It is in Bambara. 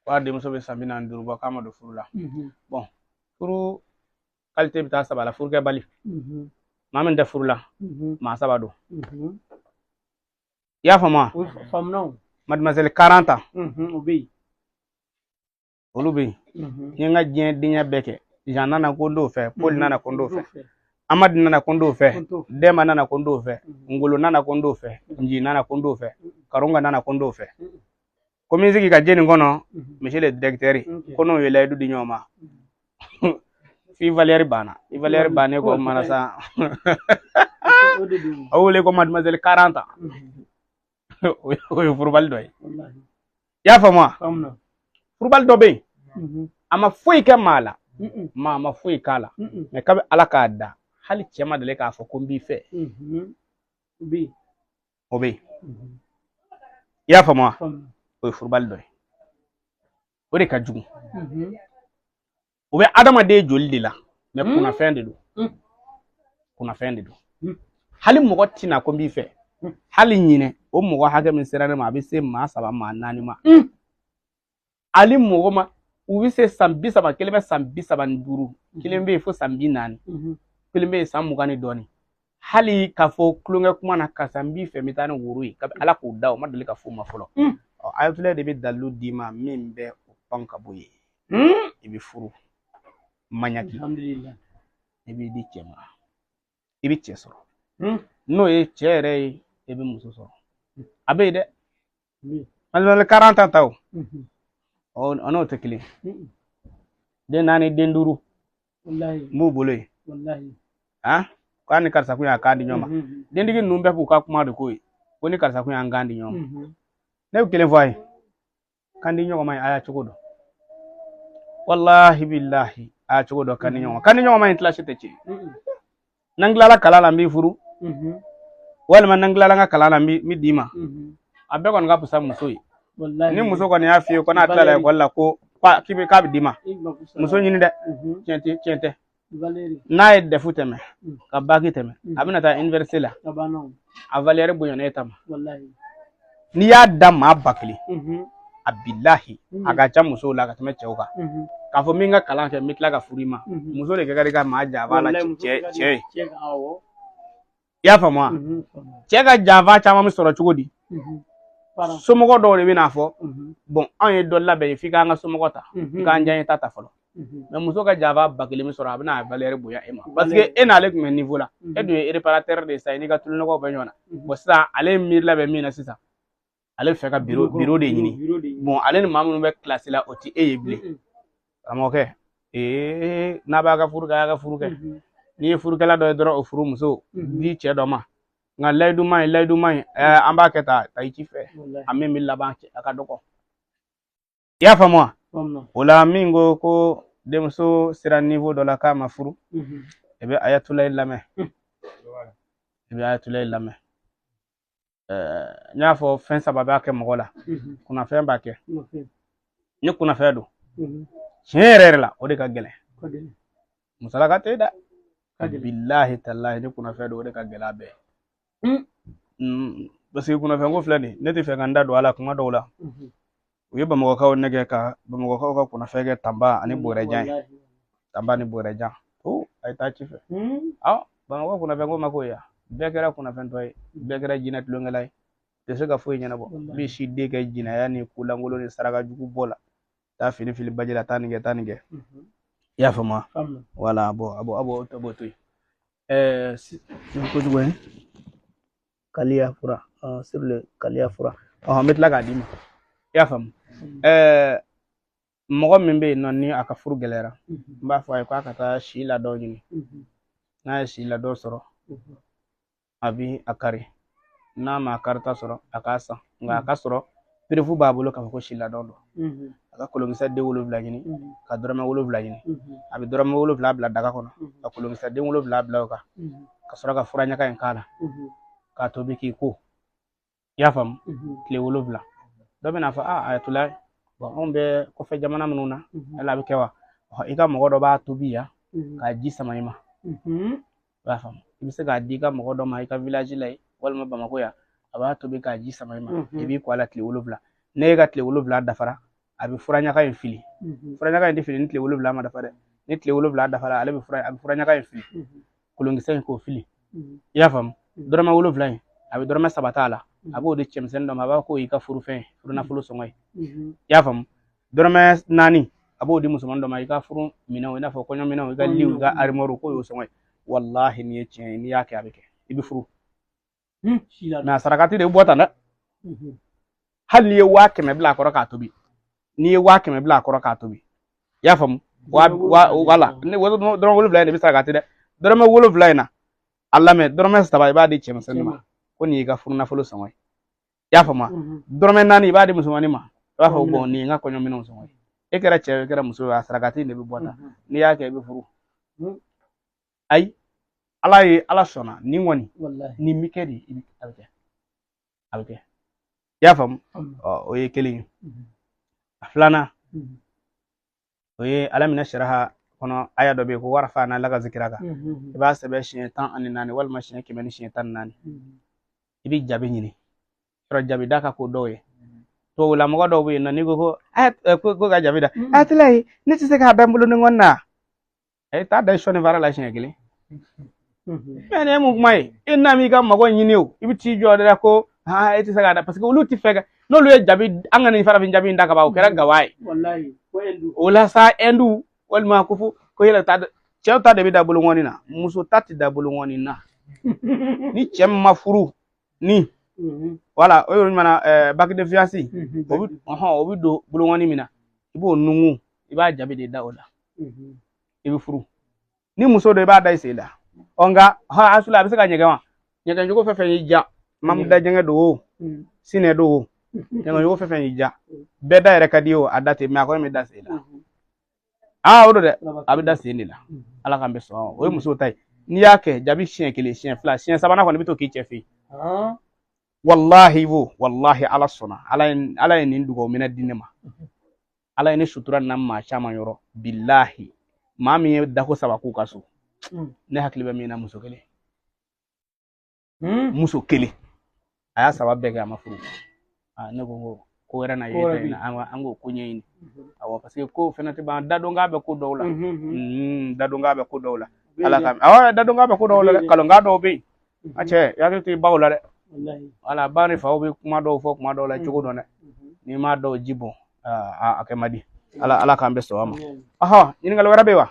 Wa denmuso bɛ san 45 bɔ k'a ma don furu la. Bon furu qualité bɛ taa saba la furukɛbali. Maa min tɛ furu la maa saba don. I y'a faamu wa? Mademoiselle 40 ans olu bɛ yen. N ye n ka diɲɛ denya bɛɛ kɛ. Jean nana ko n t'o fɛ, Paul nana ko n t'o fɛ, Amadu nana ko n t'o fɛ, Dɛma nana ko n t'o fɛ, Ngolo nana ko n t'o fɛ, Nji nana ko n t'o fɛ, Karunga nana ko n t'o fɛ. Ko min sigi ka jɛ nin kɔnɔ, monsieur le directeur, ko n'o ye layidu di ɲɔgɔn ma. F'i valeur banna. I valeur bannen ko mana sa. A wele ko mademoiselle 40 ans. O ye furubali dɔ ye. I y'a faamu wa? Furubali dɔ bɛ yen. A ma foyi kɛ maa la. Maa ma foyi k'a la. Mais kabi Ala k'a da, hali cɛ ma deli k'a fɔ ko n b'i fɛ. O bɛ yen. I y'a faamu wa? O ye furubali dɔ ye. O de ka jugu. O bɛ adamaden joli de la, mais kunnafɛn de don. Kunnafɛn de don. Hali mɔgɔ tina ko n b'i fɛ. Hali ɲinɛ o mɔgɔ hakɛ min sera ne ma a bɛ se maa 3 maa 4 ma. Hali mɔgɔ ma u bɛ se san 30, kelen bɛ san 35, kelen bɛ yen fo san 40, kelen bɛ yen san 20 ni dɔɔni. Hali k'a fɔ kulonkɛ kuma na karisa n b'i fɛ n bɛ taa ni woro ye kabi Ala k'o da o ma deli ka f'o ma fɔlɔ. Ayatollah de bɛ dalilu d'i ma min bɛ o pan ka bɔ yen. I bɛ furu maɲaki. I b'i di cɛ ma. I bɛ cɛ sɔrɔ. N'o ye cɛ yɛrɛ ye i bɛ muso sɔrɔ. A bɛ yen dɛ. Mademoiselle 40 ans ta o. N'o tɛ kelen. Den 4 den 5 n b'u bolo yen. K'a ni karisa kun y'a kan di ɲɔgɔn ma. Dentigi ninnu bɛɛ k'u ka kuma de ko ye. Ko ni karisa kun y'an kan di ɲɔgɔn ma. Ne bɛ kelen fɔ a ye. Kan di ɲɔgɔn ma a y'a cogo dɔn. Wallahi billahi a y'a cogo dɔn kan di ɲɔgɔn ma. Kan di ɲɔgɔn ma in tilasi tɛ tiɲɛ. N'an tilala kalan la n b'i furu. Walima n'an tilala n ka kalan la n bɛ d'i ma. A bɛɛ kɔni ka fisa muso ye. Ni muso kɔni y'a f'i ye ko n'a tilala ekɔli la ko k'a bɛ d'i ma. Muso ɲini dɛ. Tiɲɛ tɛ. N'a ye DEF tɛmɛ ka BAC tɛmɛ a bɛna taa université la a valeur bonyana e ta ma. N'i y'a da maa 1000 a billahi a ka ca musow la ka tɛmɛ cɛw kan. K'a fɔ min ka kalan kɛ n bɛ tila ka furu i ma muso de ka di ka maa janfa la cɛ ye. I y'a faamu wa? Cɛ ka janfa caman bɛ sɔrɔ cogo di? Somɔgɔ dɔw de bɛna fɔ bon anw ye dɔ labɛn f'i k'an ka somɔgɔ ta i k'an diya ta fɔlɔ. Mais muso ka janfa 1000 min sɔrɔ a bɛna valeur bonya e ma parce que e n'ale tun bɛ niveau la e dun ye réparateur de sa i n'i ka tulonɔgɔw bɛ ɲɔgɔn na bon sisan ale miiri labɛn min na sisan ale bɛ fɛ ka bureau de ɲini bon ale ni maa minnu bɛ classe la o tɛ e ye bilen karamɔgɔkɛ n'a b'a ka furu kɛ a y'a ka furu kɛ n'i ye furukɛla dɔ ye dɔrɔn o furu muso di cɛ dɔ ma nka layidu man ɲi an b'a kɛ ta i ci fɛ a min bɛ laban cɛ a ka dɔgɔ. I y'a faamu wa? O la min ko denmuso sera niveau dɔ la k'a ma furu i bɛ Ayatollah lamɛn. I bɛ Ayatollah lamɛn. N y'a fɔ fɛn 3 b'a kɛ mɔgɔ la kunnafɛn b'a kɛ ni kunnafɛn don tiɲɛ yɛrɛ la o de ka gɛlɛn musalaka tɛ dɛ billahi tallahi ni kunnafɛn don o de ka gɛlɛn a bɛɛ parce que kunnafɛn ko filɛ nin ne tɛ fɛ ka n da don a la kuma dɔw la u ye bamakɔkaw nɛgɛ ka bamakɔkaw ka kunnafɛn kɛ tanba ani bɔrɛjan ye tanba ni bɔrɛjan a ye taa ci fɛ bamakɔ kunnafɛn ko ma ko ya bɛɛ kɛra kunnafɛntɔ ye bɛɛ kɛra jinɛ tulonkɛla ye tɛ se ka foyi ɲɛnabɔ bi si den kɛ jinɛya ni kulankolon ni saraka jugu bɔ la taa fili baji la taa nin kɛ i y'a faamu wala a b'o to yen kojugu ye kaliya fura sur le kaliya fura n bɛ tila k'a d'i ma i y'a faamu mɔgɔ min bɛ yen nɔ ni a ka furu gɛlɛyara n b'a fɔ a ye k'a ka taa si ladɔn ɲini n'a ye si ladɔn sɔrɔ a bi a kari n'a ma karita sɔrɔ a k'a san nka a ka sɔrɔ perefu b'a bolo k'a fɔ ko si ladɔn don a ka kolonkisɛ den 7 ɲini ka dɔrɔmɛ 7 ɲini a bɛ dɔrɔmɛ 7 bila daga kɔnɔ ka kolonkisɛ den 7 bila o kan ka sɔrɔ ka fura ɲaga in k'a la k'a tobi k'i ko i y'a faamu tile 7 dɔ bɛna fɔ Ayatollah anw bɛ kɔfɛ jamana minnu na ala bɛ kɛ wa i ka mɔgɔ dɔ b'a tobi yan k'a ji sama i ma i b'a faamu i bɛ se k'a di i ka mɔgɔ dɔ ma i ka village la walima Bamakɔ yan a b'a tobi k'a ji sama i ma i b'i ko a la tile 7 ne ga tile wolofila dafara abi furaɲaga in fili furaɲaga in tɛ fili ni tile wolofila ma dafa dɛ ni tile wolofila dafara ale bɛ furaɲaga in fili kolonkisɛ in k'o fili i y'a faamu dɔrɔmɛ wolofila in a bɛ dɔrɔmɛ 3 t'a la a b'o di cɛmisɛnnin dɔ ma a b'a k'o y'i ka furufɛn furu nafolo sɔngɔ ye i y'a faamu dɔrɔmɛ 4 a b'o di musomanin dɔ ma i ka furu minɛnw i n'a fɔ kɔɲɔminɛnw i ka liw i ka arimoire k'o y'o sɔngɔ ye wallahi ni ye tiɲɛ ye n'i y'a kɛ a bɛ kɛ i bɛ furu mais a sarakati de bɔ tan dɛ hali n'i ye 100 bila a kɔrɔ k'a tobi n'i ye 100 bila a kɔrɔ k'a tobi i y'a faamu wala dɔrɔmɛ wolofila in de bɛ sarakati dɛ dɔrɔmɛ wolofila in na a lamɛn dɔrɔmɛ 3 i b'a di cɛmisɛnnin ma ko nin y'i ka furu nafolo sɔngɔ ye i y'a faamu dɔrɔmɛ 4 i b'a di musomanin ma i b'a fɔ bon nin ye n ka kɔɲɔminɛnw sɔngɔ ye e kɛra cɛ ye e kɛra muso ye a sarakati de bɛ bɔ tan n'i y'a kɛ i bɛ furu ayi ala sɔnna ni kɔni ni mi kɛ de a bɛ kɛ a bɛ kɛ i y'a faamu o ye kelen ye a filanan o ye ala minɛ sariya kɔnɔ aya dɔ bɛ yen ko warafa n'a laga zikira kan i b'a sɛbɛn siɲɛ 14 walima siɲɛ 100 ni siɲɛ 14 i bɛ jaabi ɲini yɔrɔ jaabi da ka ko dɔw ye tubabula mɔgɔ dɔw bɛ yen nɔ n'i ko ka jaabi da a tila ye ne tɛ se k'a bɛn n bolo ni ŋɔni na taa da sɔnni fara la siɲɛ 1 mais ne mun kuma ye e n'a m'i ka mago ɲini o i bɛ t'i jɔ de la ko e tɛ se k'a da parce que olu tɛ fɛ n'olu ye jaabi an ka nin farafin jaabi in da ka ban o kɛra gawa ye o la sa endu walima ko yɛlɛ ta cɛw ta de bɛ da bolo ŋɔni na muso ta tɛ da bolo ŋɔni na ni cɛ min ma furu ni wala o yɔrɔ ɲuman bac de fiancé o bɛ don bolo ŋɔni min na i b'o nungu i b'a jaabi de da o la i bɛ furu ni muso dɔ i b'a da i sen da nka asula a bɛ se ka ɲɛgɛn wa ɲɛgɛn cogo fɛn fɛn y'i ja mamu da jɛngɛ don o sinɛ don o ɲɛgɛn cogo fɛn fɛn y'i ja bɛɛ da yɛrɛ ka di o a da tɛ mais a kɔni bɛ da sen la o don dɛ a bɛ da sen de la ala k'an bɛ sɔn o ye muso ta ye n'i y'a kɛ jaabi siɲɛ 1 siɲɛ 2 siɲɛ 3 kɔni bɛ to k'i cɛ fɛ yen wallahi ala sɔnna ala ye nin dugawu minɛ di ne ma ala ye ne sutura na maa caman yɔrɔ billahi maa min ye dako 3 k'u ka so ne hakili bɛ min na muso kelen a y'a 3 bɛɛ kɛ a ma furu ne ko wɛrɛ na ye an k'o ko ɲɛɲini awɔ parce que ko fɛnɛ tɛ ban dadonka bɛ ko dɔw la dadonka bɛ ko dɔw la ala ka awɔ dadonka bɛ ko dɔw la dɛ kalonka dɔw bɛ yen a cɛ yakili to i baw la dɛ wala ba ni faw bɛ kuma dɔw fɔ kuma dɔw la cogo dɔn dɛ n'i m'a dɔw ji bɔn a kɛ man di ala k'an bɛ sɔn a ma ɲininkali wɛrɛ bɛ yen wa